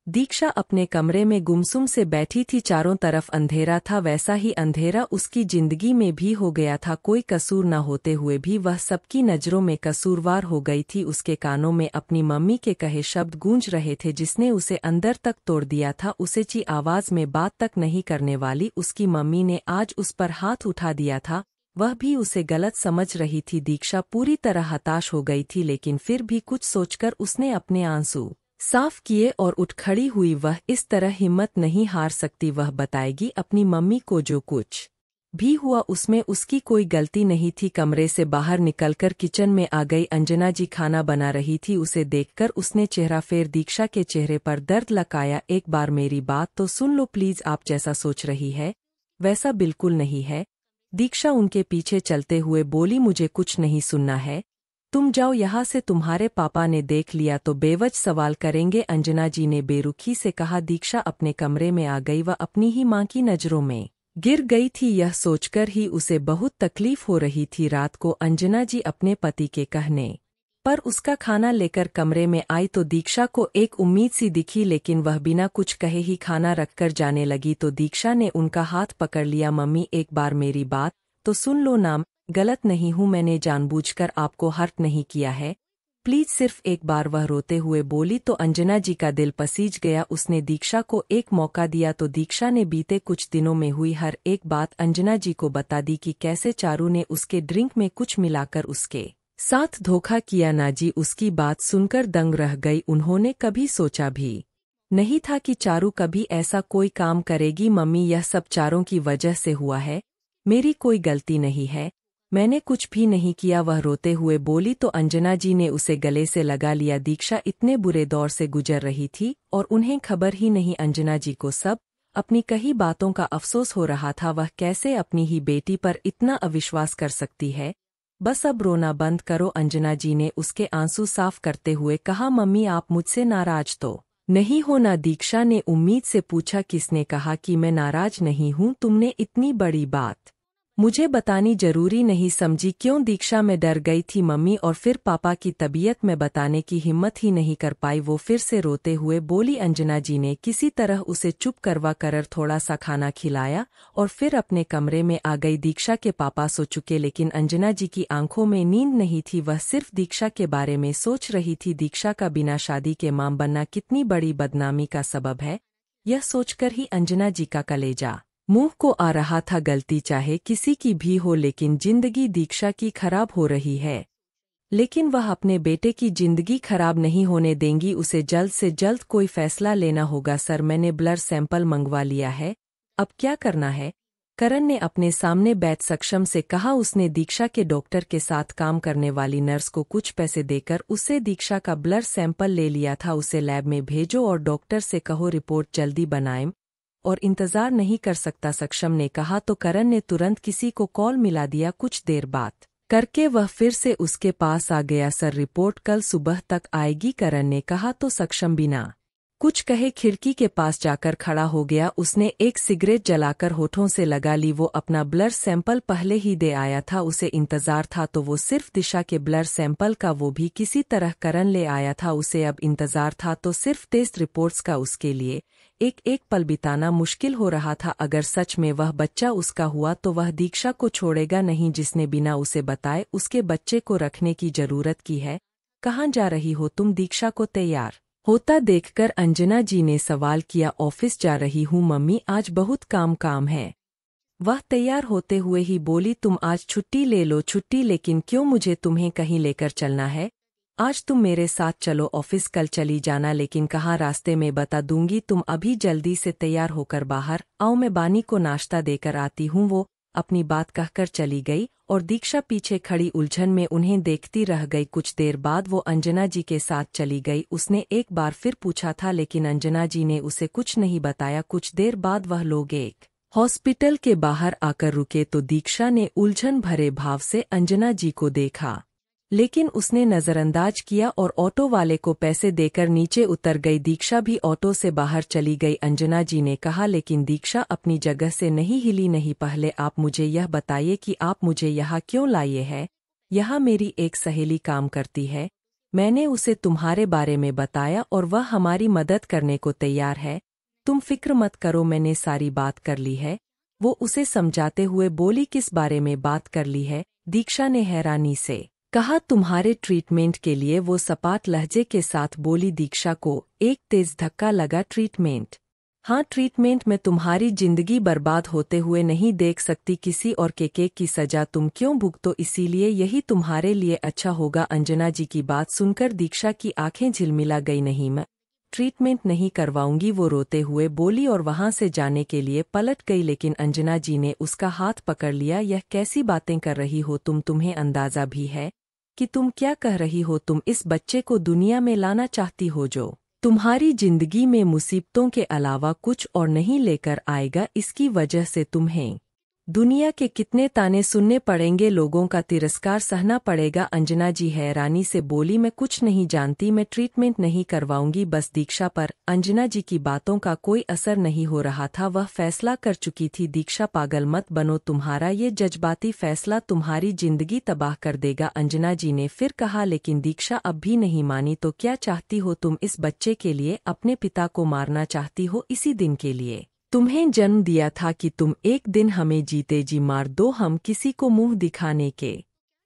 दीक्षा अपने कमरे में गुमसुम से बैठी थी। चारों तरफ अंधेरा था, वैसा ही अंधेरा उसकी जिंदगी में भी हो गया था। कोई कसूर न होते हुए भी वह सबकी नज़रों में कसूरवार हो गई थी। उसके कानों में अपनी मम्मी के कहे शब्द गूंज रहे थे जिसने उसे अंदर तक तोड़ दिया था। उसे ची आवाज में बात तक नहीं करने वाली उसकी मम्मी ने आज उस पर हाथ उठा दिया था। वह भी उसे गलत समझ रही थी। दीक्षा पूरी तरह हताश हो गई थी, लेकिन फिर भी कुछ सोचकर उसने अपने आंसू साफ किए और उठ खड़ी हुई। वह इस तरह हिम्मत नहीं हार सकती। वह बताएगी अपनी मम्मी को जो कुछ भी हुआ उसमें उसकी कोई गलती नहीं थी। कमरे से बाहर निकलकर किचन में आ गई अंजना जी खाना बना रही थी। उसे देखकर उसने चेहरा फेर दीक्षा के चेहरे पर दर्द लकाया। एक बार मेरी बात तो सुन लो प्लीज, आप जैसा सोच रही है वैसा बिल्कुल नहीं है। दीक्षा उनके पीछे चलते हुए बोली, मुझे कुछ नहीं सुनना है, तुम जाओ यहाँ से, तुम्हारे पापा ने देख लिया तो बेवजह सवाल करेंगे। अंजना जी ने बेरुखी से कहा। दीक्षा अपने कमरे में आ गई। वह अपनी ही मां की नज़रों में गिर गई थी। यह सोचकर ही उसे बहुत तकलीफ हो रही थी। रात को अंजना जी अपने पति के कहने पर उसका खाना लेकर कमरे में आई तो दीक्षा को एक उम्मीद सी दिखी, लेकिन वह बिना कुछ कहे ही खाना रखकर जाने लगी तो दीक्षा ने उनका हाथ पकड़ लिया। मम्मी एक बार मेरी बात तो सुन लो ना, गलत नहीं हूँ, मैंने जानबूझकर आपको हर्ट नहीं किया है, प्लीज सिर्फ एक बार, वह रोते हुए बोली तो अंजना जी का दिल पसीज गया। उसने दीक्षा को एक मौका दिया तो दीक्षा ने बीते कुछ दिनों में हुई हर एक बात अंजना जी को बता दी कि कैसे चारू ने उसके ड्रिंक में कुछ मिलाकर उसके साथ धोखा किया। ना जी उसकी बात सुनकर दंग रह गई। उन्होंने कभी सोचा भी नहीं था कि चारू कभी ऐसा कोई काम करेगी। मम्मी यह सब चारों की वजह से हुआ है, मेरी कोई गलती नहीं है, मैंने कुछ भी नहीं किया, वह रोते हुए बोली तो अंजना जी ने उसे गले से लगा लिया। दीक्षा इतने बुरे दौर से गुजर रही थी और उन्हें खबर ही नहीं। अंजना जी को सब अपनी कही बातों का अफसोस हो रहा था। वह कैसे अपनी ही बेटी पर इतना अविश्वास कर सकती है। बस अब रोना बंद करो, अंजना जी ने उसके आंसू साफ करते हुए कहा। मम्मी आप मुझसे नाराज तो नहीं हो ना? दीक्षा ने उम्मीद से पूछा। किसने कहा कि मैं नाराज नहीं हूँ? तुमने इतनी बड़ी बात मुझे बतानी जरूरी नहीं समझी क्यों? दीक्षा में डर गई थी मम्मी, और फिर पापा की तबीयत में बताने की हिम्मत ही नहीं कर पाई। वो फिर से रोते हुए बोली। अंजना जी ने किसी तरह उसे चुप करवा कर थोड़ा सा खाना खिलाया और फिर अपने कमरे में आ गई। दीक्षा के पापा सो चुके, लेकिन अंजना जी की आंखों में नींद नहीं थी। वह सिर्फ दीक्षा के बारे में सोच रही थी। दीक्षा का बिना शादी के मां बनना कितनी बड़ी बदनामी का सबब है, यह सोचकर ही अंजना जी का कलेजा मुंह को आ रहा था। गलती चाहे किसी की भी हो, लेकिन जिंदगी दीक्षा की खराब हो रही है, लेकिन वह अपने बेटे की जिंदगी खराब नहीं होने देंगी। उसे जल्द से जल्द कोई फैसला लेना होगा। सर मैंने ब्लड सैंपल मंगवा लिया है, अब क्या करना है? करण ने अपने सामने बैठ सक्षम से कहा। उसने दीक्षा के डॉक्टर के साथ काम करने वाली नर्स को कुछ पैसे देकर उससे दीक्षा का ब्लड सैंपल ले लिया था। उसे लैब में भेजो और डॉक्टर से कहो रिपोर्ट जल्दी बनाएं, और इंतजार नहीं कर सकता सक्षम ने कहा तो करण ने तुरंत किसी को कॉल मिला दिया। कुछ देर बात करके वह फिर से उसके पास आ गया। सर रिपोर्ट कल सुबह तक आएगी, करण ने कहा तो सक्षम बिना कुछ कहे खिड़की के पास जाकर खड़ा हो गया। उसने एक सिगरेट जलाकर होठों से लगा ली। वो अपना ब्लड सैंपल पहले ही दे आया था, उसे इंतजार था तो वो सिर्फ दिशा के ब्लड सैंपल का, वो भी किसी तरह करण ले आया था। उसे अब इंतजार था तो सिर्फ टेस्ट रिपोर्ट्स का। उसके लिए एक एक पल बिताना मुश्किल हो रहा था। अगर सच में वह बच्चा उसका हुआ तो वह दीक्षा को छोड़ेगा नहीं, जिसने बिना उसे बताए उसके बच्चे को रखने की जरूरत की है। कहाँ जा रही हो तुम? दीक्षा को तैयार होता देखकर अंजना जी ने सवाल किया। ऑफिस जा रही हूँ मम्मी, आज बहुत काम है। वह तैयार होते हुए ही बोली। तुम आज छुट्टी ले लो। छुट्टी? लेकिन क्यों? मुझे तुम्हें कहीं लेकर चलना है, आज तुम मेरे साथ चलो। ऑफिस कल चली जाना, लेकिन कहाँ? रास्ते में बता दूंगी। तुम अभी जल्दी से तैयार होकर बाहर आओ, मैं बानी को नाश्ता देकर आती हूँ। वो अपनी बात कहकर चली गई और दीक्षा पीछे खड़ी उलझन में उन्हें देखती रह गई। कुछ देर बाद वो अंजना जी के साथ चली गई। उसने एक बार फिर पूछा था, लेकिन अंजना जी ने उसे कुछ नहीं बताया। कुछ देर बाद वह लोग एक हॉस्पिटल के बाहर आकर रुके तो दीक्षा ने उलझन भरे भाव से अंजना जी को देखा, लेकिन उसने नजरअंदाज किया और ऑटो वाले को पैसे देकर नीचे उतर गई। दीक्षा भी ऑटो से बाहर चली गई। अंजना जी ने कहा, लेकिन दीक्षा अपनी जगह से नहीं हिली। नहीं, पहले आप मुझे यह बताइए कि आप मुझे यहाँ क्यों लाए हैं? यहाँ मेरी एक सहेली काम करती है, मैंने उसे तुम्हारे बारे में बताया और वह हमारी मदद करने को तैयार है। तुम फिक्र मत करो, मैंने सारी बात कर ली है। वो उसे समझाते हुए बोली, किस बारे में बात कर ली है? दीक्षा ने हैरानी से कहा, तुम्हारे ट्रीटमेंट के लिए। वो सपाट लहजे के साथ बोली। दीक्षा को एक तेज धक्का लगा। ट्रीटमेंट? हाँ ट्रीटमेंट। मैं तुम्हारी जिंदगी बर्बाद होते हुए नहीं देख सकती किसी और के की सजा तुम क्यों भुगतो, इसीलिए यही तुम्हारे लिए अच्छा होगा। अंजना जी की बात सुनकर दीक्षा की आंखें झिलमिला गई। नहीं, मैं ट्रीटमेंट नहीं करवाऊंगी, वो रोते हुए बोली और वहां से जाने के लिए पलट गई। लेकिन अंजना जी ने उसका हाथ पकड़ लिया। यह कैसी बातें कर रही हो तुम? तुम्हें अंदाजा भी है कि तुम क्या कह रही हो? तुम इस बच्चे को दुनिया में लाना चाहती हो जो तुम्हारी जिंदगी में मुसीबतों के अलावा कुछ और नहीं लेकर आएगा। इसकी वजह से तुम्हें दुनिया के कितने ताने सुनने पड़ेंगे, लोगों का तिरस्कार सहना पड़ेगा। अंजना जी हैरानी से बोली, मैं कुछ नहीं जानती, मैं ट्रीटमेंट नहीं करवाऊंगी। बस दीक्षा पर अंजना जी की बातों का कोई असर नहीं हो रहा था। वह फैसला कर चुकी थी। दीक्षा पागल मत बनो, तुम्हारा ये जज्बाती फैसला तुम्हारी जिंदगी तबाह कर देगा। अंजना जी ने फिर कहा। लेकिन दीक्षा अब भी नहीं मानी। तो क्या चाहती हो तुम? इस बच्चे के लिए अपने पिता को मारना चाहती हो? इसी दिन के लिए तुम्हें जन्म दिया था कि तुम एक दिन हमें जीते जी मार दो। हम किसी को मुंह दिखाने के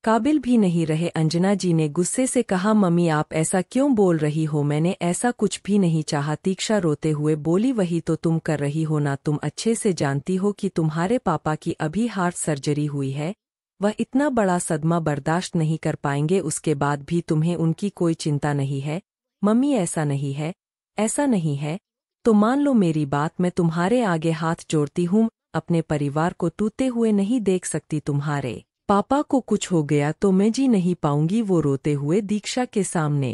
काबिल भी नहीं रहे। अंजना जी ने गुस्से से कहा, मम्मी आप ऐसा क्यों बोल रही हो? मैंने ऐसा कुछ भी नहीं चाहा। दीक्षा रोते हुए बोली, वही तो तुम कर रही हो ना। तुम अच्छे से जानती हो कि तुम्हारे पापा की अभी हार्ट सर्जरी हुई है। वह इतना बड़ा सदमा बर्दाश्त नहीं कर पाएंगे। उसके बाद भी तुम्हें उनकी कोई चिंता नहीं है। मम्मी ऐसा नहीं है, ऐसा नहीं है। तो मान लो मेरी बात, मैं तुम्हारे आगे हाथ जोड़ती हूँ। अपने परिवार को टूटते हुए नहीं देख सकती। तुम्हारे पापा को कुछ हो गया तो मैं जी नहीं पाऊंगी। वो रोते हुए दीक्षा के सामने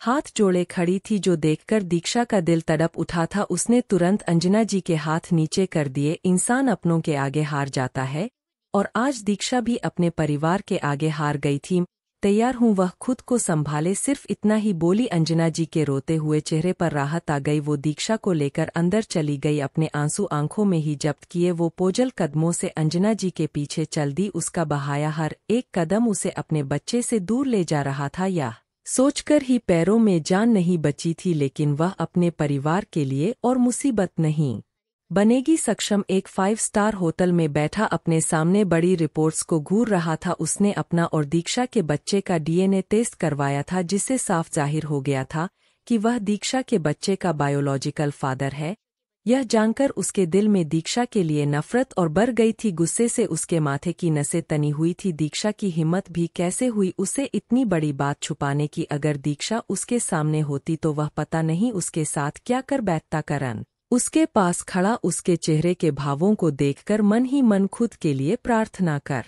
हाथ जोड़े खड़ी थी, जो देखकर दीक्षा का दिल तड़प उठा था। उसने तुरंत अंजना जी के हाथ नीचे कर दिए। इंसान अपनों के आगे हार जाता है, और आज दीक्षा भी अपने परिवार के आगे हार गई थी। तैयार हूँ, वह खुद को संभाले, सिर्फ इतना ही बोली। अंजना जी के रोते हुए चेहरे पर राहत आ गई। वो दीक्षा को लेकर अंदर चली गई, अपने आंसू आंखों में ही जब्त किए। वो पोजल कदमों से अंजना जी के पीछे चल दी। उसका बहाया हर एक कदम उसे अपने बच्चे से दूर ले जा रहा था। यह सोचकर ही पैरों में जान नहीं बची थी, लेकिन वह अपने परिवार के लिए और मुसीबत नहीं बनेगी। सक्षम एक 5 स्टार होटल में बैठा अपने सामने बड़ी रिपोर्ट्स को घूर रहा था। उसने अपना और दीक्षा के बच्चे का डीएनए टेस्ट करवाया था, जिससे साफ जाहिर हो गया था कि वह दीक्षा के बच्चे का बायोलॉजिकल फादर है। यह जानकर उसके दिल में दीक्षा के लिए नफरत और बढ़ गई थी। गुस्से से उसके माथे की नसें तनी हुई थी। दीक्षा की हिम्मत भी कैसे हुई उसे इतनी बड़ी बात छुपाने की? अगर दीक्षा उसके सामने होती तो वह पता नहीं उसके साथ क्या कर बैठता। करण उसके पास खड़ा उसके चेहरे के भावों को देखकर मन ही मन खुद के लिए प्रार्थना कर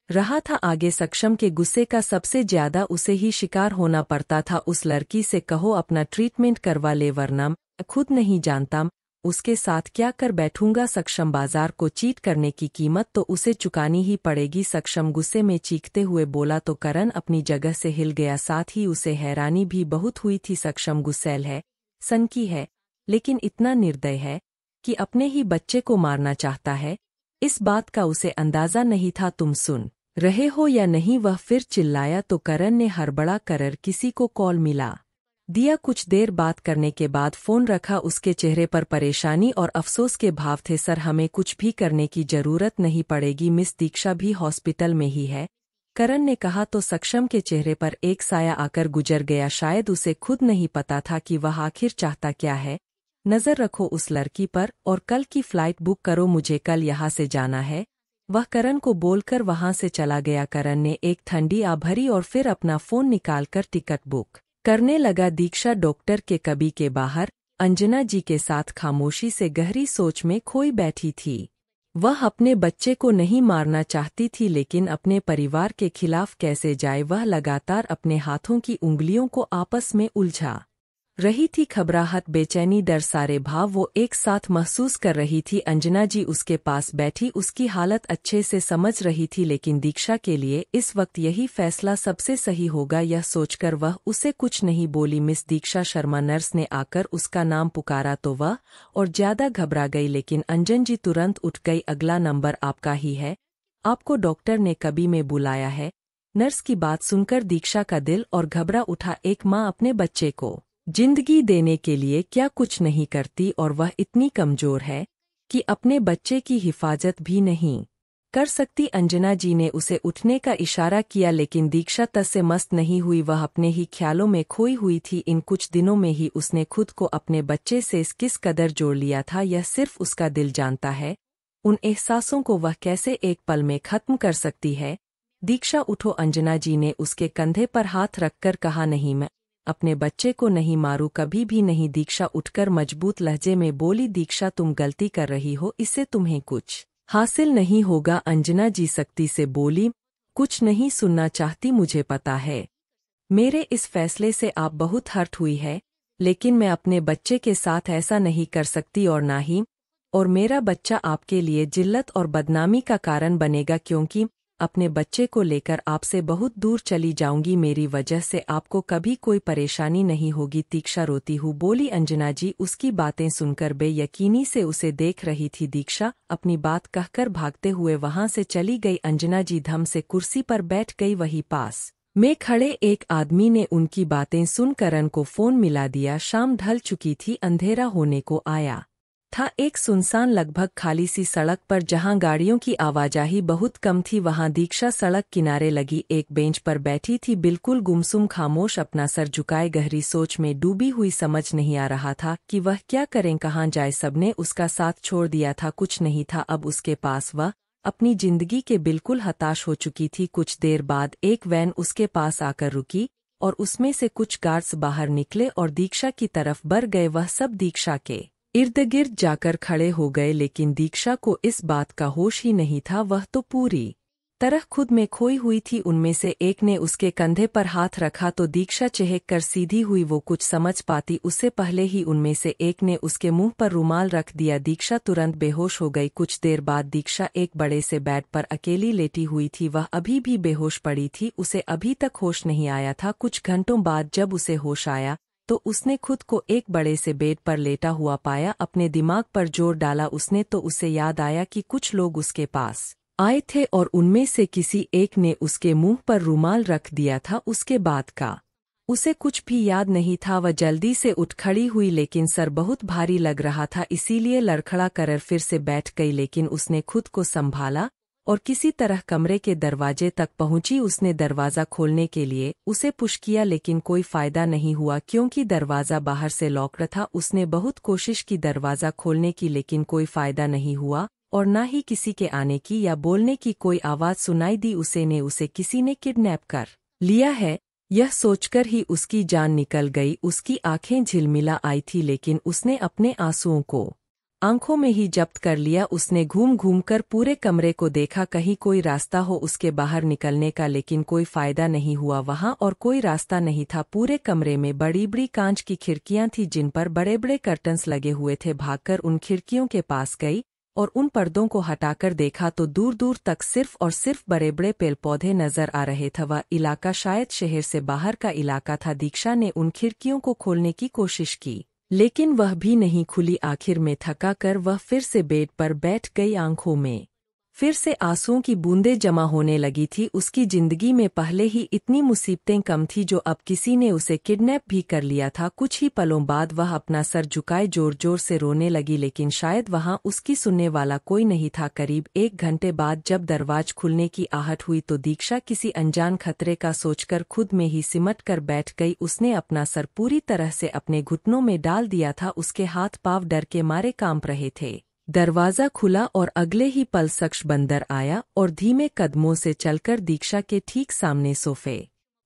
रहा था। आगे सक्षम के गुस्से का सबसे ज्यादा उसे ही शिकार होना पड़ता था। उस लड़की से कहो अपना ट्रीटमेंट करवा ले, वरना मैं खुद नहीं जानता उसके साथ क्या कर बैठूंगा। सक्षम बाजार को चीट करने की कीमत तो उसे चुकानी ही पड़ेगी। सक्षम गुस्से में चीखते हुए बोला तो करण अपनी जगह से हिल गया, साथ ही उसे हैरानी भी बहुत हुई थी। सक्षम गुस्सैल है, सनकी है, लेकिन इतना निर्दय है कि अपने ही बच्चे को मारना चाहता है। इस बात का उसे अंदाजा नहीं था। तुम सुन रहे हो या नहीं? वह फिर चिल्लाया तो करण ने हड़बड़ा कर किसी को कॉल मिला दिया। कुछ देर बात करने के बाद फोन रखा। उसके चेहरे पर परेशानी और अफसोस के भाव थे। सर, हमें कुछ भी करने की जरूरत नहीं पड़ेगी, मिस दीक्षा भी हॉस्पिटल में ही है, करण ने कहा। तो सक्षम के चेहरे पर एक साया आकर गुजर गया। शायद उसे खुद नहीं पता था कि वह आखिर चाहता क्या है। नजर रखो उस लड़की पर और कल की फ्लाइट बुक करो, मुझे कल यहाँ से जाना है, वह करण को बोलकर वहां से चला गया। करण ने एक ठंडी आ भरी और फिर अपना फोन निकालकर टिकट बुक करने लगा। दीक्षा डॉक्टर के कबी के बाहर अंजना जी के साथ खामोशी से गहरी सोच में खोई बैठी थी। वह अपने बच्चे को नहीं मारना चाहती थी, लेकिन अपने परिवार के खिलाफ कैसे जाए? वह लगातार अपने हाथों की उंगलियों को आपस में उलझा रही थी। घबराहट, बेचैनी, डर, सारे भाव वो एक साथ महसूस कर रही थी। अंजना जी उसके पास बैठी उसकी हालत अच्छे से समझ रही थी, लेकिन दीक्षा के लिए इस वक्त यही फैसला सबसे सही होगा, यह सोचकर वह उसे कुछ नहीं बोली। मिस दीक्षा शर्मा, नर्स ने आकर उसका नाम पुकारा तो वह और ज्यादा घबरा गई, लेकिन अंजन जी तुरंत उठ गई। अगला नंबर आपका ही है, आपको डॉक्टर ने कभी में बुलाया है। नर्स की बात सुनकर दीक्षा का दिल और घबरा उठा। एक माँ अपने बच्चे को जिंदगी देने के लिए क्या कुछ नहीं करती और वह इतनी कमजोर है कि अपने बच्चे की हिफाजत भी नहीं कर सकती। अंजना जी ने उसे उठने का इशारा किया लेकिन दीक्षा तस से मस्त नहीं हुई। वह अपने ही ख्यालों में खोई हुई थी। इन कुछ दिनों में ही उसने खुद को अपने बच्चे से किस कदर जोड़ लिया था, यह सिर्फ उसका दिल जानता है। उन एहसासों को वह कैसे एक पल में खत्म कर सकती है। दीक्षा उठो, अंजना जी ने उसके कंधे पर हाथ रखकर कहा। नहीं, मैं अपने बच्चे को नहीं मारूं, कभी भी नहीं। दीक्षा उठकर मजबूत लहजे में बोली। दीक्षा, तुम गलती कर रही हो, इससे तुम्हें कुछ हासिल नहीं होगा। अंजना जी सख्ती से बोली। कुछ नहीं सुनना चाहती, मुझे पता है मेरे इस फैसले से आप बहुत हर्ट हुई है, लेकिन मैं अपने बच्चे के साथ ऐसा नहीं कर सकती और ना ही और मेरा बच्चा आपके लिए जिल्लत और बदनामी का कारण बनेगा, क्योंकि अपने बच्चे को लेकर आपसे बहुत दूर चली जाऊंगी। मेरी वजह से आपको कभी कोई परेशानी नहीं होगी। दीक्षा रोती हुई बोली। अंजना जी उसकी बातें सुनकर बेयकीनी से उसे देख रही थी। दीक्षा अपनी बात कहकर भागते हुए वहां से चली गई। अंजना जी धम से कुर्सी पर बैठ गई। वही पास में खड़े एक आदमी ने उनकी बातें सुन करण को फोन मिला दिया। शाम ढल चुकी थी, अंधेरा होने को आया था। एक सुनसान लगभग खाली सी सड़क पर जहां गाड़ियों की आवाजाही बहुत कम थी, वहां दीक्षा सड़क किनारे लगी एक बेंच पर बैठी थी, बिल्कुल गुमसुम खामोश, अपना सर झुकाए गहरी सोच में डूबी हुई। समझ नहीं आ रहा था कि वह क्या करें, कहाँ जाए। सबने उसका साथ छोड़ दिया था, कुछ नहीं था अब उसके पास। वह अपनी जिंदगी के बिल्कुल हताश हो चुकी थी। कुछ देर बाद एक वैन उसके पास आकर रुकी और उसमें से कुछ गार्ड्स बाहर निकले और दीक्षा की तरफ बढ़ गए। वह सब दीक्षा के इर्द गिर्द जाकर खड़े हो गए, लेकिन दीक्षा को इस बात का होश ही नहीं था। वह तो पूरी तरह खुद में खोई हुई थी। उनमें से एक ने उसके कंधे पर हाथ रखा तो दीक्षा चहक कर सीधी हुई। वो कुछ समझ पाती उससे पहले ही उनमें से एक ने उसके मुंह पर रुमाल रख दिया। दीक्षा तुरंत बेहोश हो गई। कुछ देर बाद दीक्षा एक बड़े से बेड पर अकेली लेटी हुई थी। वह अभी भी बेहोश पड़ी थी, उसे अभी तक होश नहीं आया था। कुछ घंटों बाद जब उसे होश आया तो उसने खुद को एक बड़े से बेड पर लेटा हुआ पाया। अपने दिमाग पर जोर डाला उसने तो उसे याद आया कि कुछ लोग उसके पास आए थे और उनमें से किसी एक ने उसके मुंह पर रुमाल रख दिया था। उसके बाद का उसे कुछ भी याद नहीं था। वह जल्दी से उठ खड़ी हुई, लेकिन सर बहुत भारी लग रहा था, इसीलिए लड़खड़ा कर फिर से बैठ गई। लेकिन उसने खुद को संभाला और किसी तरह कमरे के दरवाजे तक पहुंची। उसने दरवाज़ा खोलने के लिए उसे पुश किया, लेकिन कोई फायदा नहीं हुआ क्योंकि दरवाज़ा बाहर से लॉक था। उसने बहुत कोशिश की दरवाज़ा खोलने की, लेकिन कोई फायदा नहीं हुआ और ना ही किसी के आने की या बोलने की कोई आवाज़ सुनाई दी। उसे किसी ने किडनैप कर लिया है, यह सोचकर ही उसकी जान निकल गई। उसकी आंखें झिलमिला आई थी, लेकिन उसने अपने आंसुओं को आंखों में ही जब्त कर लिया। उसने घूम घूम कर पूरे कमरे को देखा, कहीं कोई रास्ता हो उसके बाहर निकलने का, लेकिन कोई फायदा नहीं हुआ वहां और कोई रास्ता नहीं था। पूरे कमरे में बड़ी बड़ी कांच की खिड़कियां थी जिन पर बड़े बड़े कर्टन्स लगे हुए थे। भागकर उन खिड़कियों के पास गई और उन पर्दों को हटाकर देखा तो दूर दूर तक सिर्फ और सिर्फ बड़े बड़े पेड़ पौधे नजर आ रहे थे। वह इलाका शायद शहर से बाहर का इलाका था। दीक्षा ने उन खिड़कियों को खोलने की कोशिश की, लेकिन वह भी नहीं खुली। आखिर में थका कर वह फिर से बेड पर बैठ गई। आंखों में फिर से आंसुओं की बूंदें जमा होने लगी थी। उसकी जिंदगी में पहले ही इतनी मुसीबतें कम थी, जो अब किसी ने उसे किडनैप भी कर लिया था। कुछ ही पलों बाद वह अपना सर झुकाए जोर जोर से रोने लगी, लेकिन शायद वहां उसकी सुनने वाला कोई नहीं था। करीब 1 घंटे बाद जब दरवाज खुलने की आहट हुई तो दीक्षा किसी अनजान खतरे का सोचकर खुद में ही सिमट कर बैठ गई। उसने अपना सर पूरी तरह से अपने घुटनों में डाल दिया था। उसके हाथ पांव डर के मारे कांप रहे थे। दरवाज़ा खुला और अगले ही पल शख्स बंदर आया और धीमे कदमों से चलकर दीक्षा के ठीक सामने सोफे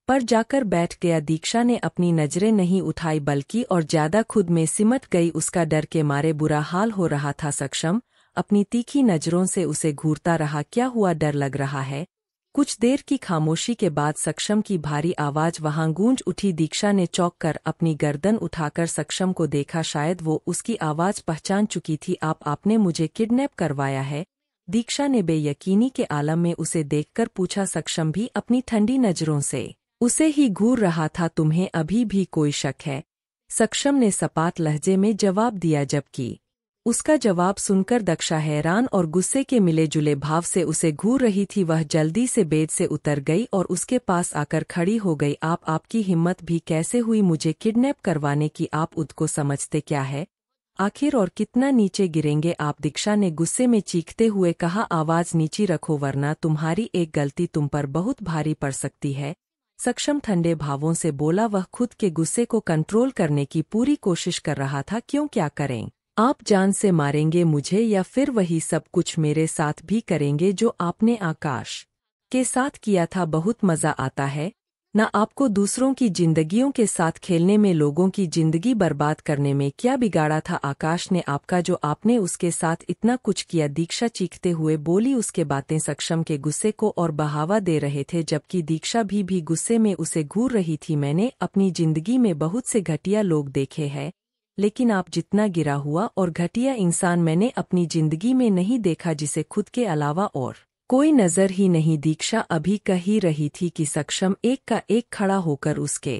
पर जाकर बैठ गया। दीक्षा ने अपनी नजरें नहीं उठाई बल्कि और ज्यादा खुद में सिमट गई। उसका डर के मारे बुरा हाल हो रहा था। सक्षम अपनी तीखी नजरों से उसे घूरता रहा। क्या हुआ, डर लग रहा है? कुछ देर की खामोशी के बाद सक्षम की भारी आवाज वहां गूंज उठी। दीक्षा ने चौंक कर अपनी गर्दन उठाकर सक्षम को देखा। शायद वो उसकी आवाज पहचान चुकी थी। आपने मुझे किडनैप करवाया है? दीक्षा ने बेयकीनी के आलम में उसे देखकर पूछा। सक्षम भी अपनी ठंडी नजरों से उसे ही घूर रहा था। तुम्हें अभी भी कोई शक है? सक्षम ने सपाट लहजे में जवाब दिया, जबकि उसका जवाब सुनकर दक्षा हैरान और गुस्से के मिले जुले भाव से उसे घूर रही थी। वह जल्दी से बेड से उतर गई और उसके पास आकर खड़ी हो गई। आपकी हिम्मत भी कैसे हुई मुझे किडनैप करवाने की? आप खुद को समझते क्या है आखिर, और कितना नीचे गिरेंगे आप? दीक्षा ने गुस्से में चीखते हुए कहा। आवाज नीची रखो वरना तुम्हारी एक गलती तुम पर बहुत भारी पड़ सकती है। सक्षम ठंडे भावों से बोला। वह खुद के गुस्से को कंट्रोल करने की पूरी कोशिश कर रहा था। क्यों, क्या करें आप? जान से मारेंगे मुझे या फिर वही सब कुछ मेरे साथ भी करेंगे जो आपने आकाश के साथ किया था? बहुत मजा आता है ना आपको दूसरों की जिंदगियों के साथ खेलने में? लोगों की जिंदगी बर्बाद करने में क्या बिगाड़ा था आकाश ने आपका जो आपने उसके साथ इतना कुछ किया? दीक्षा चीखते हुए बोली। उसके बातें सक्षम के गुस्से को और बढ़ावा दे रहे थे, जबकि दीक्षा भी गुस्से में उसे घूर रही थी। मैंने अपनी जिंदगी में बहुत से घटिया लोग देखे हैं, लेकिन आप जितना गिरा हुआ और घटिया इंसान मैंने अपनी जिंदगी में नहीं देखा, जिसे खुद के अलावा और कोई नजर ही नहीं। दीक्षा अभी कह ही रही थी कि सक्षम एक का एक खड़ा होकर उसके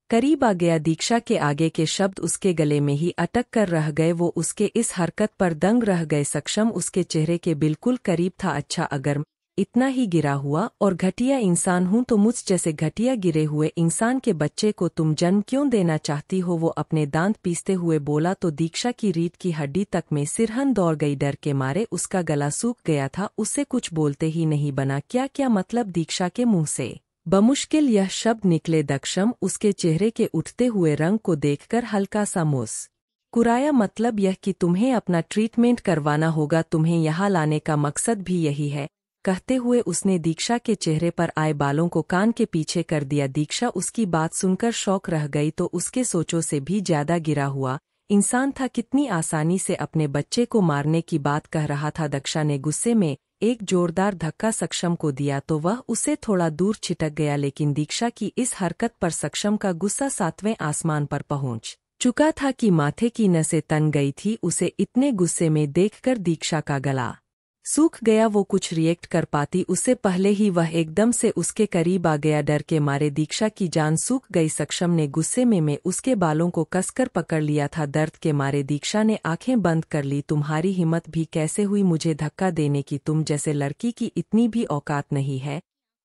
करीब आ गया। दीक्षा के आगे के शब्द उसके गले में ही अटक कर रह गए। वो उसके इस हरकत पर दंग रह गए। सक्षम उसके चेहरे के बिल्कुल करीब था। अच्छा, अगर इतना ही गिरा हुआ और घटिया इंसान हूं तो मुझ जैसे घटिया गिरे हुए इंसान के बच्चे को तुम जन्म क्यों देना चाहती हो? वो अपने दांत पीसते हुए बोला। तो दीक्षा की रीढ़ की हड्डी तक में सिरहन दौड़ गई। डर के मारे उसका गला सूख गया था। उससे कुछ बोलते ही नहीं बना। क्या मतलब? दीक्षा के मुंह से बमुश्किल यह शब्द निकले। दक्षम उसके चेहरे के उठते हुए रंग को देखकर हल्का सा मुस्कुराया। मतलब यह कि तुम्हें अपना ट्रीटमेंट करवाना होगा, तुम्हें यहाँ लाने का मकसद भी यही है? कहते हुए उसने दीक्षा के चेहरे पर आए बालों को कान के पीछे कर दिया। दीक्षा उसकी बात सुनकर शौक रह गई। तो उसके सोचों से भी ज्यादा गिरा हुआ इंसान था, कितनी आसानी से अपने बच्चे को मारने की बात कह रहा था। दक्षा ने गुस्से में एक जोरदार धक्का सक्षम को दिया तो वह उससे थोड़ा दूर छिटक गया, लेकिन दीक्षा की इस हरकत पर सक्षम का गुस्सा 7वें आसमान पर पहुंच चुका था कि माथे की नसें तन गई थी। उसे इतने गुस्से में देखकर दीक्षा का गला सूख गया। वो कुछ रिएक्ट कर पाती उससे पहले ही वह एकदम से उसके करीब आ गया। डर के मारे दीक्षा की जान सूख गई। सक्षम ने गुस्से में उसके बालों को कसकर पकड़ लिया था। दर्द के मारे दीक्षा ने आंखें बंद कर ली। तुम्हारी हिम्मत भी कैसे हुई मुझे धक्का देने की? तुम जैसे लड़की की इतनी भी औकात नहीं है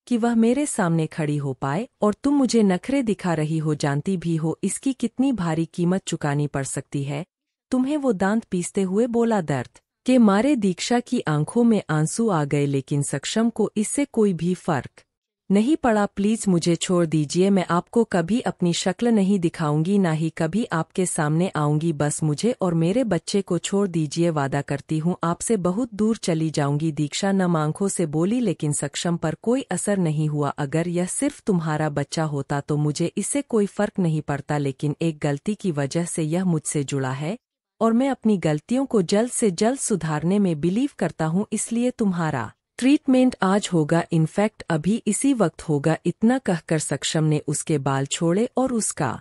कि वह मेरे सामने खड़ी हो पाए, और तुम मुझे नखरे दिखा रही हो। जानती भी हो इसकी कितनी भारी कीमत चुकानी पड़ सकती है तुम्हें? वो दांत पीसते हुए बोला। दर्द के मारे दीक्षा की आंखों में आंसू आ गए, लेकिन सक्षम को इससे कोई भी फर्क नहीं पड़ा। प्लीज मुझे छोड़ दीजिए, मैं आपको कभी अपनी शक्ल नहीं दिखाऊंगी, ना ही कभी आपके सामने आऊंगी। बस मुझे और मेरे बच्चे को छोड़ दीजिए, वादा करती हूँ आपसे बहुत दूर चली जाऊंगी। दीक्षा नम आंखों से बोली, लेकिन सक्षम पर कोई असर नहीं हुआ। अगर यह सिर्फ तुम्हारा बच्चा होता तो मुझे इससे कोई फर्क नहीं पड़ता, लेकिन एक गलती की वजह से यह मुझसे जुड़ा है और मैं अपनी गलतियों को जल्द से जल्द सुधारने में बिलीव करता हूँ, इसलिए तुम्हारा ट्रीटमेंट आज होगा, इनफैक्ट अभी इसी वक्त होगा। इतना कहकर सक्षम ने उसके बाल छोड़े और उसका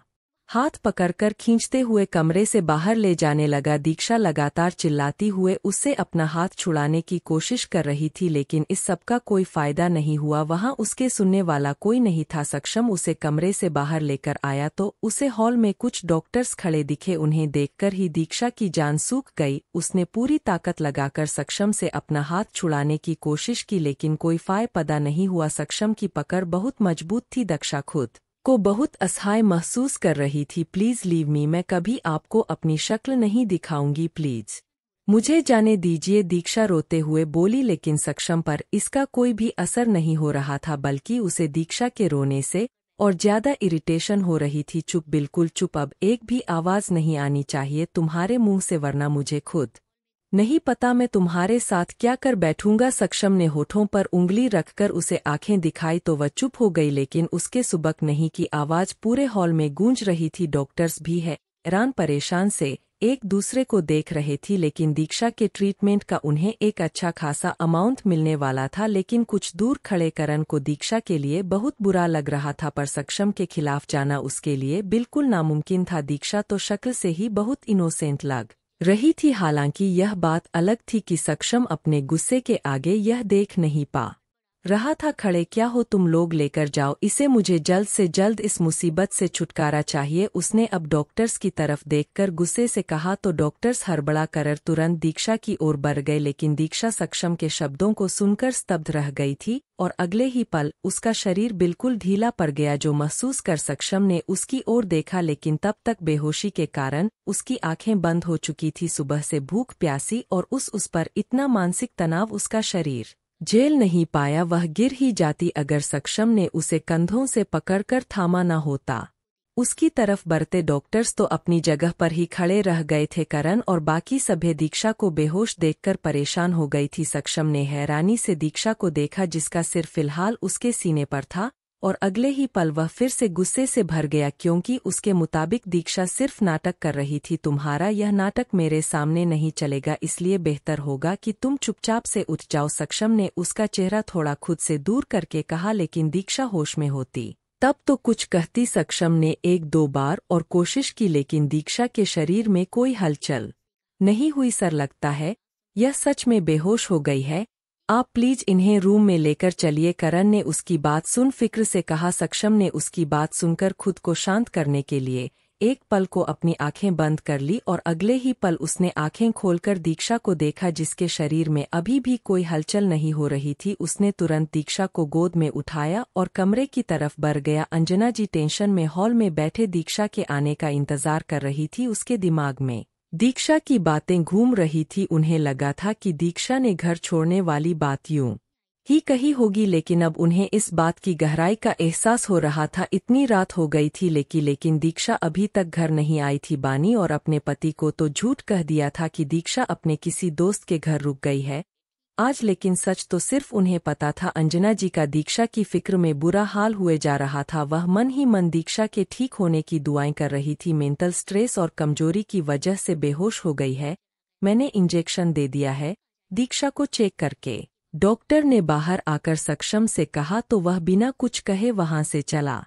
हाथ पकड़कर खींचते हुए कमरे से बाहर ले जाने लगा। दीक्षा लगातार चिल्लाती हुए उससे अपना हाथ छुड़ाने की कोशिश कर रही थी, लेकिन इस सब का कोई फायदा नहीं हुआ। वहां उसके सुनने वाला कोई नहीं था। सक्षम उसे कमरे से बाहर लेकर आया तो उसे हॉल में कुछ डॉक्टर्स खड़े दिखे। उन्हें देखकर ही दीक्षा की जान सूख गई। उसने पूरी ताकत लगाकर सक्षम से अपना हाथ छुड़ाने की कोशिश की, लेकिन कोई फायदा नहीं हुआ। सक्षम की पकड़ बहुत मजबूत थी। दक्षा खुद को बहुत असहाय महसूस कर रही थी। प्लीज लीव मी, मैं कभी आपको अपनी शक्ल नहीं दिखाऊंगी, प्लीज मुझे जाने दीजिए, दीक्षा रोते हुए बोली। लेकिन सक्षम पर इसका कोई भी असर नहीं हो रहा था, बल्कि उसे दीक्षा के रोने से और ज्यादा इरिटेशन हो रही थी। चुप, बिल्कुल चुप, अब एक भी आवाज नहीं आनी चाहिए तुम्हारे मुंह से, वरना मुझे खुद नहीं पता मैं तुम्हारे साथ क्या कर बैठूंगा। सक्षम ने होठों पर उंगली रखकर उसे आंखें दिखाई तो वह चुप हो गई, लेकिन उसके सुबक नहीं की आवाज पूरे हॉल में गूंज रही थी। डॉक्टर्स भी हैरान परेशान से एक दूसरे को देख रहे थी, लेकिन दीक्षा के ट्रीटमेंट का उन्हें एक अच्छा खासा अमाउंट मिलने वाला था। लेकिन कुछ दूर खड़े करण को दीक्षा के लिए बहुत बुरा लग रहा था, पर सक्षम के खिलाफ जाना उसके लिए बिल्कुल नामुमकिन था। दीक्षा तो शक्ल से ही बहुत इनोसेंट लग रही थी, हालांकि यह बात अलग थी कि सक्षम अपने गुस्से के आगे यह देख नहीं पा रहा था। खड़े क्या हो तुम लोग, लेकर जाओ इसे, मुझे जल्द से जल्द इस मुसीबत से छुटकारा चाहिए। उसने अब डॉक्टर्स की तरफ देखकर गुस्से से कहा तो डॉक्टर्स हड़बड़ा कर तुरंत दीक्षा की ओर बढ़ गए, लेकिन दीक्षा सक्षम के शब्दों को सुनकर स्तब्ध रह गई थी और अगले ही पल उसका शरीर बिल्कुल ढीला पड़ गया। जो महसूस कर सक्षम ने उसकी ओर देखा, लेकिन तब तक बेहोशी के कारण उसकी आंखें बंद हो चुकी थी। सुबह से भूख प्यासी और उस पर इतना मानसिक तनाव उसका शरीर झेल नहीं पाया, वह गिर ही जाती अगर सक्षम ने उसे कंधों से पकड़कर थामा न होता। उसकी तरफ बढ़ते डॉक्टर्स तो अपनी जगह पर ही खड़े रह गए थे। करण और बाकी सभी दीक्षा को बेहोश देखकर परेशान हो गई थी। सक्षम ने हैरानी से दीक्षा को देखा, जिसका सिर फिलहाल उसके सीने पर था, और अगले ही पल वह फिर से गुस्से से भर गया, क्योंकि उसके मुताबिक दीक्षा सिर्फ नाटक कर रही थी। तुम्हारा यह नाटक मेरे सामने नहीं चलेगा, इसलिए बेहतर होगा कि तुम चुपचाप से उठ जाओ। सक्षम ने उसका चेहरा थोड़ा खुद से दूर करके कहा, लेकिन दीक्षा होश में होती तब तो कुछ कहती। सक्षम ने एक दो बार और कोशिश की, लेकिन दीक्षा के शरीर में कोई हलचल नहीं हुई। सर लगता है यह सच में बेहोश हो गई है, आप प्लीज इन्हें रूम में लेकर चलिए। करण ने उसकी बात सुन फिक्र से कहा। सक्षम ने उसकी बात सुनकर खुद को शांत करने के लिए एक पल को अपनी आंखें बंद कर ली और अगले ही पल उसने आंखें खोलकर दीक्षा को देखा, जिसके शरीर में अभी भी कोई हलचल नहीं हो रही थी। उसने तुरंत दीक्षा को गोद में उठाया और कमरे की तरफ बढ़ गया। अंजना जी टेंशन में हॉल में बैठे दीक्षा के आने का इंतजार कर रही थी। उसके दिमाग में दीक्षा की बातें घूम रही थी। उन्हें लगा था कि दीक्षा ने घर छोड़ने वाली बात यूं ही कही होगी, लेकिन अब उन्हें इस बात की गहराई का एहसास हो रहा था। इतनी रात हो गई थी लेकिन दीक्षा अभी तक घर नहीं आई थी। बानी और अपने पति को तो झूठ कह दिया था कि दीक्षा अपने किसी दोस्त के घर रुक गई है आज, लेकिन सच तो सिर्फ उन्हें पता था। अंजना जी का दीक्षा की फिक्र में बुरा हाल हुए जा रहा था। वह मन ही मन दीक्षा के ठीक होने की दुआएं कर रही थी। मेंटल स्ट्रेस और कमजोरी की वजह से बेहोश हो गई है, मैंने इंजेक्शन दे दिया है, दीक्षा को चेक करके डॉक्टर ने बाहर आकर सक्षम से कहा, तो वह बिना कुछ कहे वहां से चला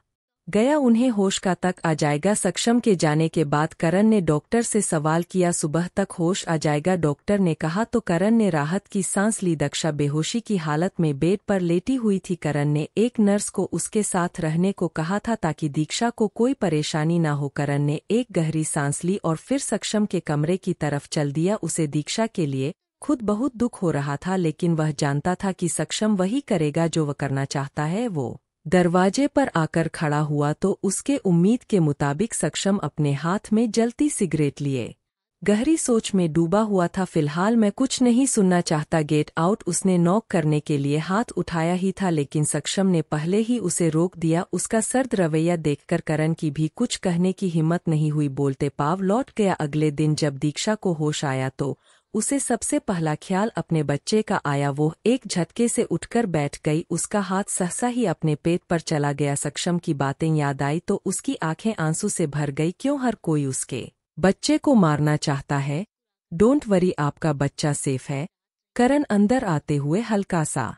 गया। उन्हें होश का तक आ जाएगा। सक्षम के जाने के बाद करण ने डॉक्टर से सवाल किया, सुबह तक होश आ जाएगा, डॉक्टर ने कहा। तो करण ने राहत की सांस ली। दक्षा बेहोशी की हालत में बेड पर लेटी हुई थी। करण ने एक नर्स को उसके साथ रहने को कहा था ताकि दीक्षा को कोई परेशानी ना हो। करण ने एक गहरी सांस ली और फिर सक्षम के कमरे की तरफ चल दिया। उसे दीक्षा के लिए खुद बहुत दुख हो रहा था, लेकिन वह जानता था कि सक्षम वही करेगा जो वह करना चाहता है। वो दरवाजे पर आकर खड़ा हुआ तो उसके उम्मीद के मुताबिक सक्षम अपने हाथ में जलती सिगरेट लिए गहरी सोच में डूबा हुआ था। फिलहाल मैं कुछ नहीं सुनना चाहता, गेट आउट। उसने नॉक करने के लिए हाथ उठाया ही था, लेकिन सक्षम ने पहले ही उसे रोक दिया। उसका सर्द रवैया देखकर करण की भी कुछ कहने की हिम्मत नहीं हुई। बोलते पाव लौट गया। अगले दिन जब दीक्षा को होश आया तो उसे सबसे पहला ख्याल अपने बच्चे का आया। वो एक झटके से उठकर बैठ गई। उसका हाथ सहसा ही अपने पेट पर चला गया। सक्षम की बातें याद आई तो उसकी आंखें आंसू से भर गई। क्यों हर कोई उसके बच्चे को मारना चाहता है? डोंट वरी, आपका बच्चा सेफ है। करण अंदर आते हुए हल्का सा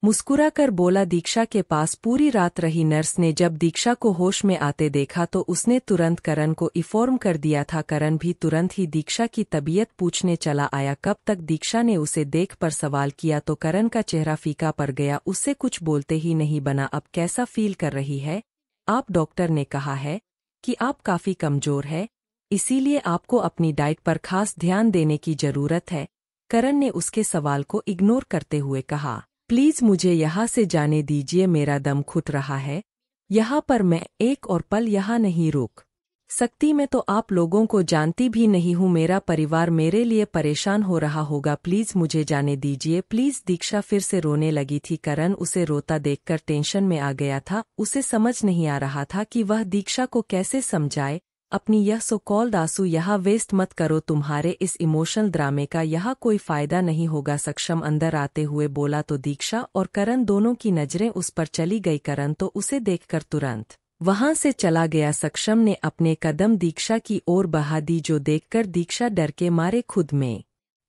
मुस्कुरा कर बोला। दीक्षा के पास पूरी रात रही। नर्स ने जब दीक्षा को होश में आते देखा तो उसने तुरंत करण को इन्फॉर्म कर दिया था। करण भी तुरंत ही दीक्षा की तबीयत पूछने चला आया। कब तक? दीक्षा ने उसे देख पर सवाल किया तो करण का चेहरा फीका पड़ गया। उससे कुछ बोलते ही नहीं बना। अब कैसा फील कर रही है आप? डॉक्टर ने कहा है कि आप काफी कमजोर है, इसीलिए आपको अपनी डाइट पर खास ध्यान देने की जरूरत है। करण ने उसके सवाल को इग्नोर करते हुए कहा, प्लीज मुझे यहाँ से जाने दीजिए, मेरा दम घुट रहा है यहाँ पर, मैं एक और पल यहाँ नहीं रुक सकती। मैं तो आप लोगों को जानती भी नहीं हूँ, मेरा परिवार मेरे लिए परेशान हो रहा होगा, प्लीज मुझे जाने दीजिए प्लीज। दीक्षा फिर से रोने लगी थी। करण उसे रोता देखकर टेंशन में आ गया था। उसे समझ नहीं आ रहा था कि वह दीक्षा को कैसे समझाए। अपनी यह सो कॉल्ड आंसू यहाँ वेस्ट मत करो, तुम्हारे इस इमोशनल ड्रामे का यहाँ कोई फायदा नहीं होगा। सक्षम अंदर आते हुए बोला तो दीक्षा और करण दोनों की नजरें उस पर चली गई। करण तो उसे देखकर तुरंत वहां से चला गया। सक्षम ने अपने कदम दीक्षा की ओर बढ़ा दी, जो देखकर दीक्षा डर के मारे खुद में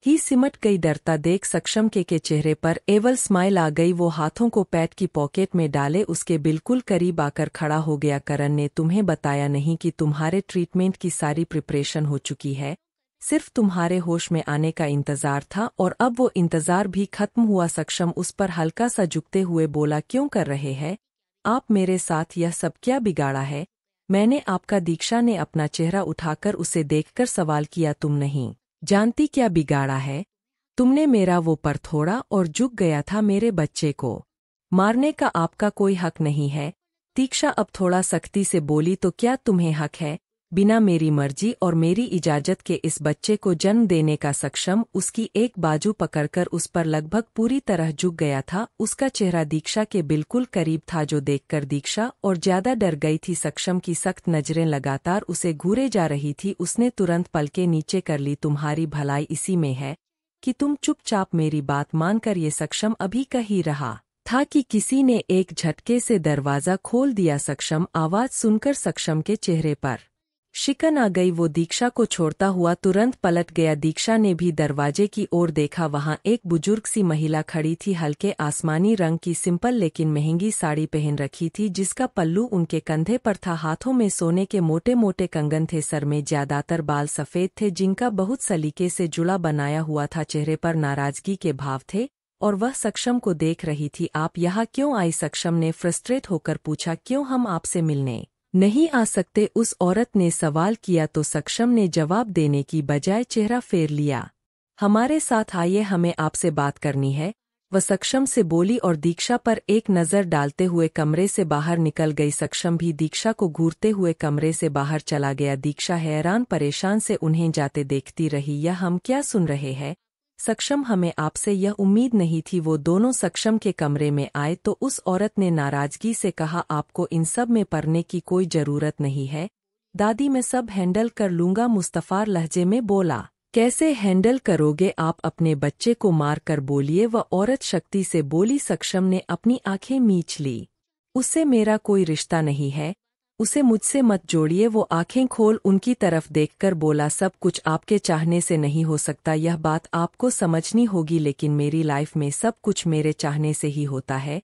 ही सिमट गई। डरता देख सक्षम के चेहरे पर एवल स्माइल आ गई। वो हाथों को पैट की पॉकेट में डाले उसके बिल्कुल करीब आकर खड़ा हो गया। करण ने तुम्हें बताया नहीं कि तुम्हारे ट्रीटमेंट की सारी प्रिपरेशन हो चुकी है? सिर्फ तुम्हारे होश में आने का इंतजार था और अब वो इंतजार भी खत्म हुआ। सक्षम उस पर हल्का सा झुकते हुए बोला, क्यों कर रहे हैं आप मेरे साथ यह सब? क्या बिगाड़ा है मैंने आपका? दीक्षा ने अपना चेहरा उठाकर उसे देखकर सवाल किया, तुम नहीं जानती क्या बिगाड़ा है? तुमने मेरा वो पर थोड़ा और झुक गया था। मेरे बच्चे को मारने का आपका कोई हक नहीं है। दीक्षा अब थोड़ा सख्ती से बोली, तो क्या तुम्हें हक है बिना मेरी मर्जी और मेरी इजाजत के इस बच्चे को जन्म देने का? सक्षम उसकी एक बाजू पकड़कर उस पर लगभग पूरी तरह झुक गया था। उसका चेहरा दीक्षा के बिल्कुल करीब था, जो देखकर दीक्षा और ज्यादा डर गई थी। सक्षम की सख्त नजरें लगातार उसे घूरे जा रही थी। उसने तुरंत पलकें नीचे कर ली, तुम्हारी भलाई इसी में है कि तुम चुपचाप मेरी बात मानकर। ये सक्षम अभी कह ही रहा था कि किसी ने एक झटके से दरवाजा खोल दिया। सक्षम आवाज सुनकर सक्षम के चेहरे पर शिकन आ गई। वो दीक्षा को छोड़ता हुआ तुरंत पलट गया। दीक्षा ने भी दरवाजे की ओर देखा। वहां एक बुजुर्ग सी महिला खड़ी थी, हल्के आसमानी रंग की सिंपल लेकिन महंगी साड़ी पहन रखी थी, जिसका पल्लू उनके कंधे पर था। हाथों में सोने के मोटे मोटे कंगन थे, सर में ज्यादातर बाल सफेद थे जिनका बहुत सलीके से जुड़ा बनाया हुआ था। चेहरे पर नाराजगी के भाव थे और वह सक्षम को देख रही थी। आप यहाँ क्यों आई? सक्षम ने फ्रस्ट्रेट होकर पूछा। क्यों, हम आपसे मिलने नहीं आ सकते? उस औरत ने सवाल किया तो सक्षम ने जवाब देने की बजाय चेहरा फेर लिया। हमारे साथ आइए, हमें आपसे बात करनी है, वह सक्षम से बोली और दीक्षा पर एक नज़र डालते हुए कमरे से बाहर निकल गई। सक्षम भी दीक्षा को घूरते हुए कमरे से बाहर चला गया। दीक्षा हैरान परेशान से उन्हें जाते देखती रही। यह हम क्या सुन रहे हैं? सक्षम, हमें आपसे यह उम्मीद नहीं थी। वो दोनों सक्षम के कमरे में आए तो उस औरत ने नाराजगी से कहा, आपको इन सब में पड़ने की कोई जरूरत नहीं है दादी, मैं सब हैंडल कर लूंगा। मुस्तफार लहजे में बोला। कैसे हैंडल करोगे आप? अपने बच्चे को मार कर बोलिए, वह औरत शक्ति से बोली। सक्षम ने अपनी आंखें मींच ली। उससे मेरा कोई रिश्ता नहीं है, उसे मुझसे मत जोड़िए। वो आंखें खोल उनकी तरफ देखकर बोला, सब कुछ आपके चाहने से नहीं हो सकता, यह बात आपको समझनी होगी। लेकिन मेरी लाइफ में सब कुछ मेरे चाहने से ही होता है।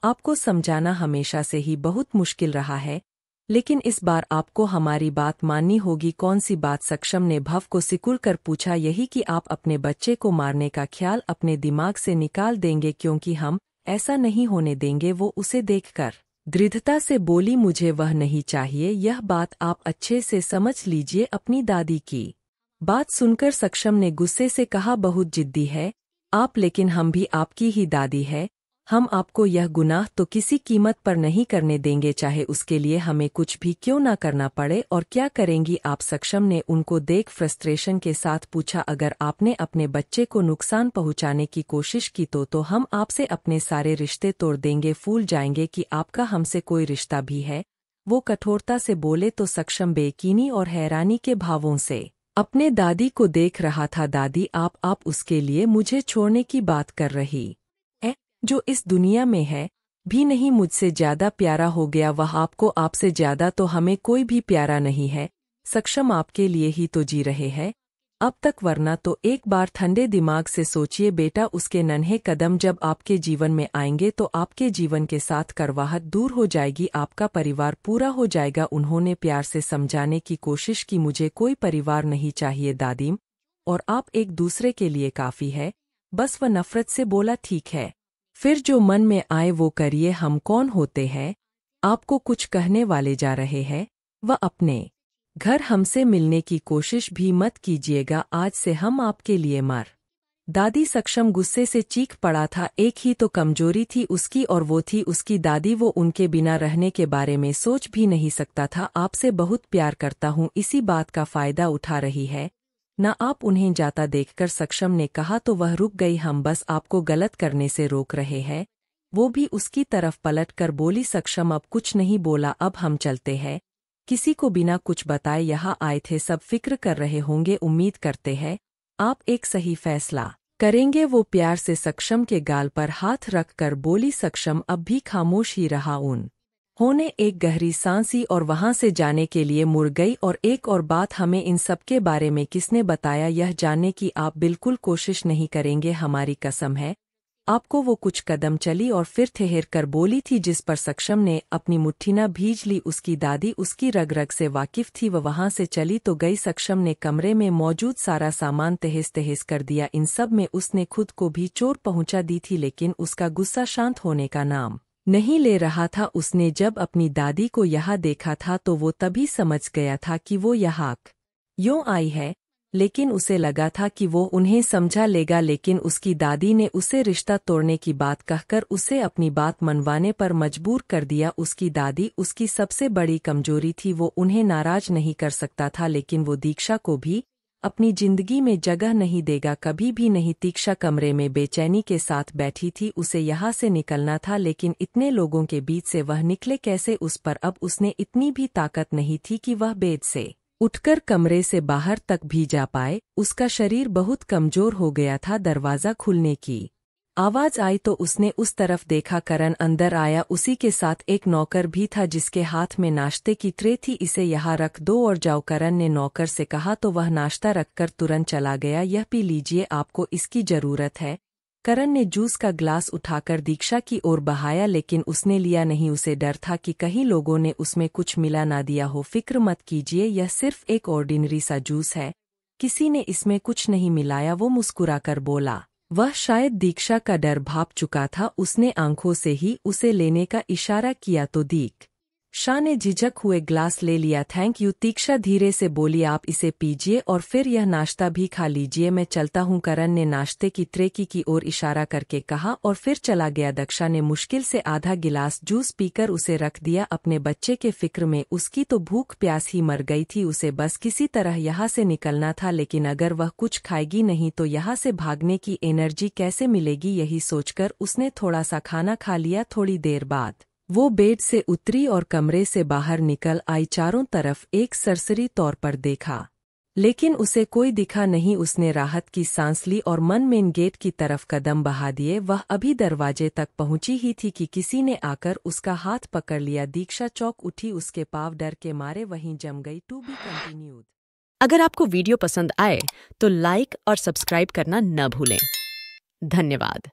आपको समझाना हमेशा से ही बहुत मुश्किल रहा है, लेकिन इस बार आपको हमारी बात माननी होगी। कौन सी बात? सक्षम ने भव को सिकुड़ कर पूछा। यही कि आप अपने बच्चे को मारने का ख्याल अपने दिमाग से निकाल देंगे, क्योंकि हम ऐसा नहीं होने देंगे। वो उसे देखकर दृढ़ता से बोली, मुझे वह नहीं चाहिए। यह बात आप अच्छे से समझ लीजिए। अपनी दादी की बात सुनकर सक्षम ने गुस्से से कहा, बहुत जिद्दी है आप, लेकिन हम भी आपकी ही दादी है। हम आपको यह गुनाह तो किसी कीमत पर नहीं करने देंगे, चाहे उसके लिए हमें कुछ भी क्यों ना करना पड़े। और क्या करेंगी आप? सक्षम ने उनको देख फ्रस्ट्रेशन के साथ पूछा, अगर आपने अपने बच्चे को नुकसान पहुंचाने की कोशिश की तो हम आपसे अपने सारे रिश्ते तोड़ देंगे, भूल जाएंगे कि आपका हमसे कोई रिश्ता भी है। वो कठोरता से बोले तो सक्षम बेयकीनी और हैरानी के भावों से अपने दादी को देख रहा था। दादी, आप उसके लिए मुझे छोड़ने की बात कर रही है, जो इस दुनिया में है भी नहीं मुझसे ज्यादा प्यारा हो गया। वह आपको आपसे ज्यादा तो हमें कोई भी प्यारा नहीं है। सक्षम, आपके लिए ही तो जी रहे हैं अब तक, वरना तो एक बार ठंडे दिमाग से सोचिए बेटा। उसके नन्हे कदम जब आपके जीवन में आएंगे तो आपके जीवन के साथ करवाहट दूर हो जाएगी, आपका परिवार पूरा हो जाएगा। उन्होंने प्यार से समझाने की कोशिश की, मुझे कोई परिवार नहीं चाहिए दादी, और आप एक दूसरे के लिए काफी है। बस वह नफरत से बोला, ठीक है, फिर जो मन में आए वो करिए। हम कौन होते हैं आपको कुछ कहने वाले? जा रहे हैं वह अपने घर, हमसे मिलने की कोशिश भी मत कीजिएगा। आज से हम आपके लिए मर दादी। सक्षम गुस्से से चीख पड़ा था। एक ही तो कमजोरी थी उसकी, और वो थी उसकी दादी। वो उनके बिना रहने के बारे में सोच भी नहीं सकता था। आपसे बहुत प्यार करता हूँ, इसी बात का फायदा उठा रही है ना आप? उन्हें जाता देखकर सक्षम ने कहा तो वह रुक गई। हम बस आपको गलत करने से रोक रहे हैं। वो भी उसकी तरफ पलट कर बोली। सक्षम अब कुछ नहीं बोला, अब हम चलते हैं। किसी को बिना कुछ बताए यहाँ आए थे, सब फिक्र कर रहे होंगे। उम्मीद करते हैं आप एक सही फैसला करेंगे। वो प्यार से सक्षम के गाल पर हाथ रख कर बोली। सक्षम अब भी खामोश ही रहा। उन्होंने एक गहरी सांसी और वहां से जाने के लिए मुड़ गई। और एक और बात, हमें इन सब के बारे में किसने बताया यह जानने की आप बिल्कुल कोशिश नहीं करेंगे, हमारी कसम है। आपको वो कुछ कदम चली और फिर ठहर कर बोली थी, जिस पर सक्षम ने अपनी मुट्ठी न भींच ली। उसकी दादी उसकी रग रग से वाकिफ थी। वह वहां से चली तो गई। सक्षम ने कमरे में मौजूद सारा सामान तहस तहस कर दिया। इन सब में उसने खुद को भी चोट पहुंचा दी थी, लेकिन उसका गुस्सा शांत होने का नाम नहीं ले रहा था। उसने जब अपनी दादी को यहाँ देखा था तो वो तभी समझ गया था कि वो यहाँ यूं आई है, लेकिन उसे लगा था कि वो उन्हें समझा लेगा। लेकिन उसकी दादी ने उसे रिश्ता तोड़ने की बात कहकर उसे अपनी बात मनवाने पर मजबूर कर दिया। उसकी दादी उसकी सबसे बड़ी कमजोरी थी। वो उन्हें नाराज नहीं कर सकता था, लेकिन वो दीक्षा को भी अपनी जिंदगी में जगह नहीं देगा, कभी भी नहीं। दीक्षा कमरे में बेचैनी के साथ बैठी थी। उसे यहाँ से निकलना था, लेकिन इतने लोगों के बीच से वह निकले कैसे? उस पर अब उसने इतनी भी ताकत नहीं थी कि वह बेड से उठकर कमरे से बाहर तक भी जा पाए। उसका शरीर बहुत कमजोर हो गया था। दरवाजा खुलने की आवाज आई तो उसने उस तरफ देखा। करण अंदर आया। उसी के साथ एक नौकर भी था, जिसके हाथ में नाश्ते की ट्रे थी। इसे यहाँ रख दो और जाओ, करण ने नौकर से कहा तो वह नाश्ता रखकर तुरंत चला गया। यह पी लीजिए, आपको इसकी जरूरत है। करण ने जूस का ग्लास उठाकर दीक्षा की ओर बहाया, लेकिन उसने लिया नहीं। उसे डर था कि कहीं लोगों ने उसमें कुछ मिला ना दिया हो। फिक्र मत कीजिए, यह सिर्फ एक ऑर्डिनरी सा जूस है, किसी ने इसमें कुछ नहीं मिलाया। वो मुस्कुराकर बोला। वह शायद दीक्षा का डर भाप चुका था। उसने आंखों से ही उसे लेने का इशारा किया तो दीक्षा ने झिझक हुए ग्लास ले लिया। थैंक यू, दीक्षा धीरे से बोली। आप इसे पीजिए और फिर यह नाश्ता भी खा लीजिए, मैं चलता हूँ। करण ने नाश्ते की ट्रे की ओर इशारा करके कहा और फिर चला गया। दीक्षा ने मुश्किल से आधा गिलास जूस पीकर उसे रख दिया। अपने बच्चे के फिक्र में उसकी तो भूख प्यास ही मर गई थी। उसे बस किसी तरह यहाँ से निकलना था, लेकिन अगर वह कुछ खाएगी नहीं तो यहाँ से भागने की एनर्जी कैसे मिलेगी? यही सोचकर उसने थोड़ा सा खाना खा लिया। थोड़ी देर बाद वो बेड से उतरी और कमरे से बाहर निकल आई। चारों तरफ एक सरसरी तौर पर देखा, लेकिन उसे कोई दिखा नहीं। उसने राहत की सांस ली और मन मेन गेट की तरफ कदम बढ़ा दिए। वह अभी दरवाजे तक पहुंची ही थी कि किसी ने आकर उसका हाथ पकड़ लिया। दीक्षा चौंक उठी। उसके पाँव डर के मारे वहीं जम गई। To be continued. अगर आपको वीडियो पसंद आए तो लाइक और सब्सक्राइब करना न भूलें। धन्यवाद।